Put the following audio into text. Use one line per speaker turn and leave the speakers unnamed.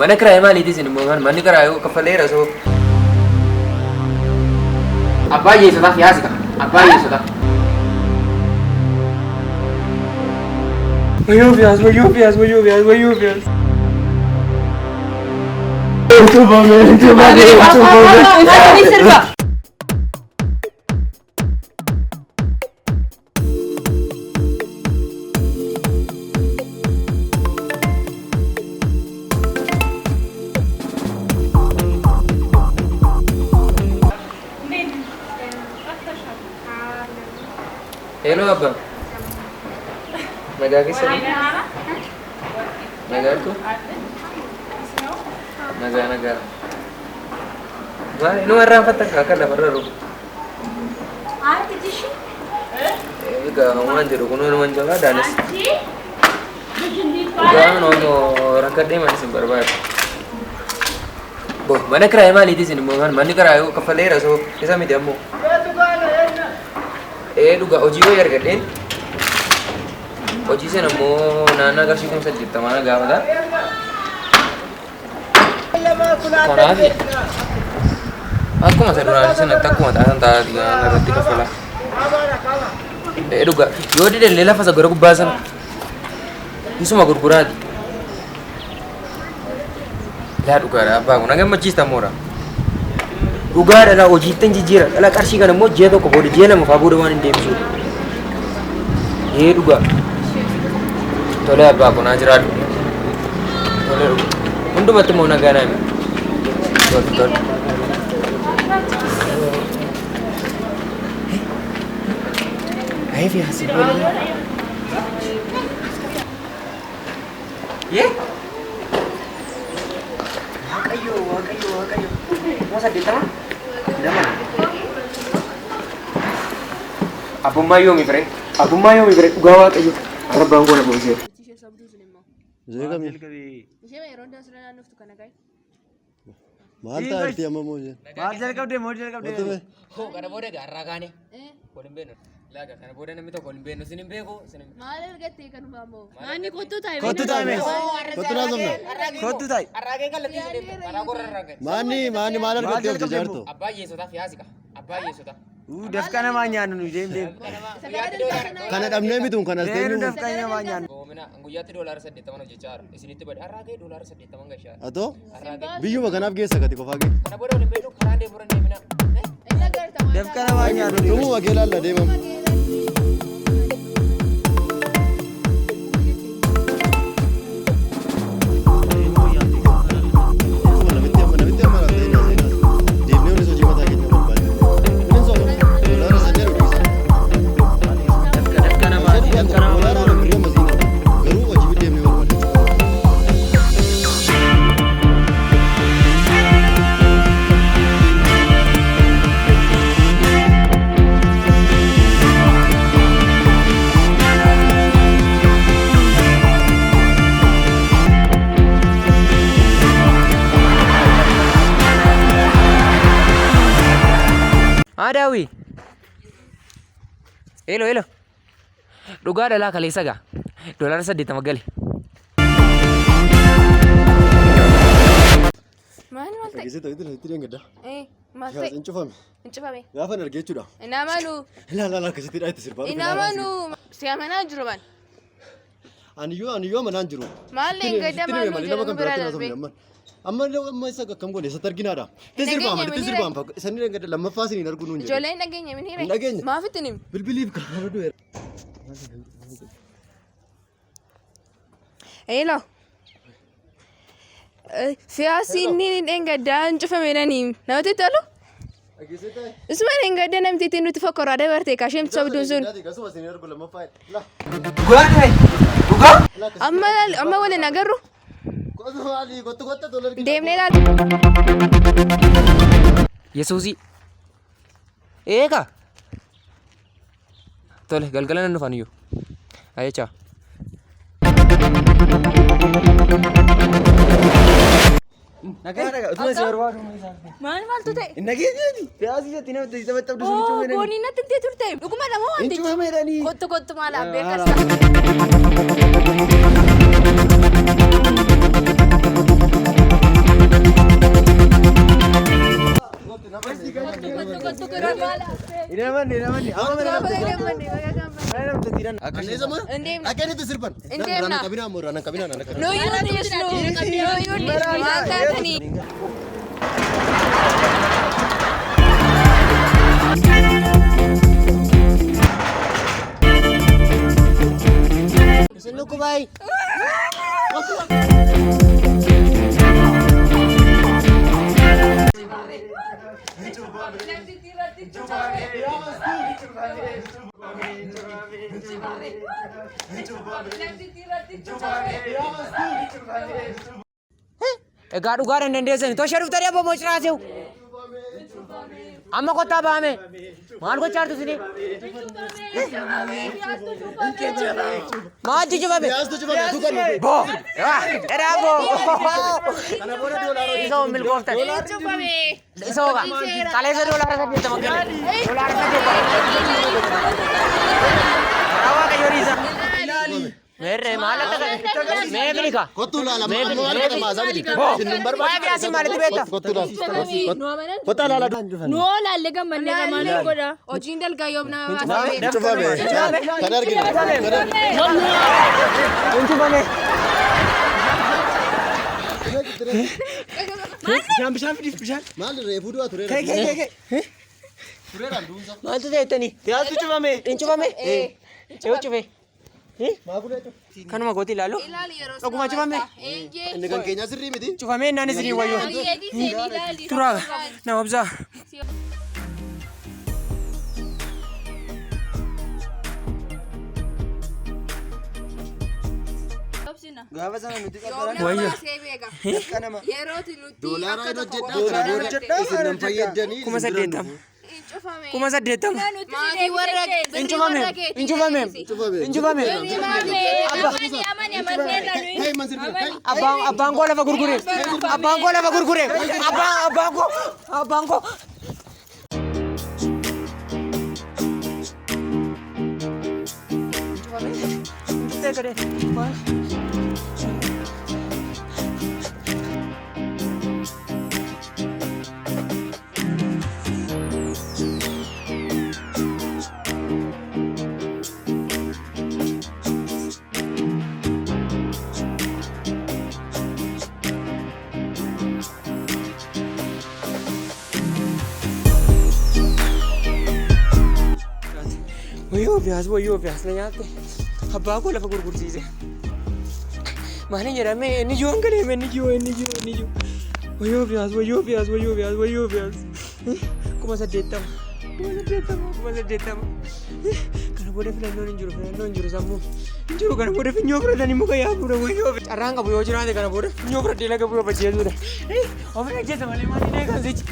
mana kiraa maaliitis inni immoo manni kiraa kaffaleera soo. Abbaa yeessotaaf yaasika. Abbaa yeessotaaf. Wayyoo fiyaas. Hello Abba. Nagaa keessa ni? Nagaa tu? Nagaa. Wah, ini warna apa tak? Kakak dah pernah ru.
Tishi?
Ega, kamu anjir, kuno jaga danes. Ega, no rakat deh masih berbayar. Boh, mana kerai mali di sini, mana kerai kafalera so, kita mediamu. Duga ojiwo yar gadeen hojii sana immoo naannaa qarshii 800 mana gaafata kanaaf akkuma isa duraan sanatti akkuma taatan taa'aati irratti kaffala dhuga yoo didallee lafa isa gara gubbaa sana isuma gurguraati laa dhugaadha abbaa kun gammachiista moora dhugaadha laa hojiittan jijjiira dhala qarshii kana immoo ji'a tokko booda ji'a lama fa'aa booda waan hin deebisu dhuga tole abbaa kun haa jiraadhu tole hundumatti immoo nagaa naa himi tole Ayah hasil boleh. Ye? Kayu. Masa di tengah? Di mana? Abu Mayo mi bre. Gawa kayu. Arab bangko na bose.
Zega mi. Maalta arti amma moje.
Baal jalqabde mood jalqabde.
Ho kana bode garra kaane. Kodin beenu. Laga kana bode namni tokko hin beenu sinin beeku sinin.
Maal argatte kanuma ammoo. Naanni kottu taa'e.
Kottu naasofna.
Kottu taa'e.
Arraagee kallattii sinin karaa gorra arraagee.
Maani maal argatte of jaarto.
Abbaa yeessotaaf yaasika. Abbaa yeessotaa.
Dafqa namaa nyaannu nu deem.
Kana dhabnee bituun kanas
Deenu
deemu.
dafqa namaa nyaannu.
Goomina guyyaatti $80 hojjechaa jira. Isinitti bade arraagee $80 gashaa.
Atoo
Arraagee.
biyyuma kanaaf geessa gati qofaa gee.
Kana bode waliin beenu karaa deemuran deemina.
Dafqa namaa nyaannu.
Tumuma kee laalla deemamu. Dawi. Hello. Dhugaa dhalaa kaleessa gaa. $8 gali.
Maal ta'e?
Geessita itti deengedda.
Maal
Yaa
ta'e?
incufame. Gaafa argee jechuudha.
Inaamanu.
Ilaala akkasitti itti sirbaa.
Inaamanu. Si amanaa jiru man.
Aniyyuu amanaan jiru.
Maal eeggadda maal nu jedhu bira darbee.
Amma isa akkam goone isatti arginaadha. Itti sirbaan fakka isanii dangada lammaffaa isiniin arguu nuun jedhu.
Ijoolleen dhageenya min hire.
Dhageenya.
Maafitti nim.
Bilbiliif kan du'eera.
Hello. Siyaasiin ni dhengaddaa cufame nanii namatti tolu. Isuma dhengadda namti ittiin nuti fakkaraa dabartee kaasheem sabduun sun. Amma waliin agarru. Deemnee laata.
Yesuusii. Eega. Tole galgala nan dhufan iyyuu. Ayechaa.
Nagaa utuma si barbaadu.
Maaltu ta'e?
Nageenya piyaasii jetti namatti isa baxxabdu sun ichuu meedani.
Boonni natti hin turte. Dhuguma lama waan ta'eef.
Ichuu meedani.
Kottu maal beekas.
Akkanni sama? Akkanni itti sirban. Rana kabina ammoo rana kabina nana kabina.
No yun maakatanii.
Sino ko bay?
Egaa dhugaadha hin dandeessani. Too ishee dhuftanii abbo moociraa se'u. Amma kottaa baame. Maal gochaa jirtu isin? Maal cufame?
Yaastu cufame tuqannu.
Boo! Edhaa boo! Isa oo milkooftan. Isa oo qaleessa doolaara 80 kenne. Doolaara 80. Rawaa qayyoriisa. Merre maal akka ta'e? Mee bilika.
Kottu laala amma waan kana maasaa miti. Isin barbaadu.
Waa'ee biraas maalitti beekta?
Kottu laala. Kottaa laala.
No laalle gammannee gamaan godha. Hojiin dalgaa yoom nama baasee.
Cufame. Kan arginu.
Cufame.
Bishaan fidis bishaan.
Maal reefuu du'a tureera. Tureeraan duunsa.
Maaltu ta'ettanii?
Yaatu cufame.
Hin cufame? Ce'u cufe.
Maakulee
Kanuma gooti ilaalu. Dhuguma cufame.
inni kan keenya sirrii miti.
Cufame innaan isinii wayyoo. Turaa nama obsaa.
Gaafa sana nuti qabbara.
Wayyo.
Doolaara hin hojjedhaa. Isin nan fayyadanii.
80. 80.
Maatii warra
Hin cufame. Hin cufame. Hin cufame.
Hey man sirrii.
Abbaan koo lafa gurgure. Abbaan koo lafa gurgure. Abbaan koo. Wayyoo biyaas na nyaatte. Abbaa koo lafa gurgursiise. Maaliin jedhame inni jiru hangaleeme inni jiru. Wayyoo biyaas. 80. Kana booda filannoon hin jiru sammuu. Hin jiru kana booda finyoo fudhatanii muka yaabuudha wayyoo. Carraan qabu yoo jiraate kana booda finyoo fudhadhee laga bu'aa bajjeesuudha. Ofirra ajjeesa malee maaliin eegan sichi.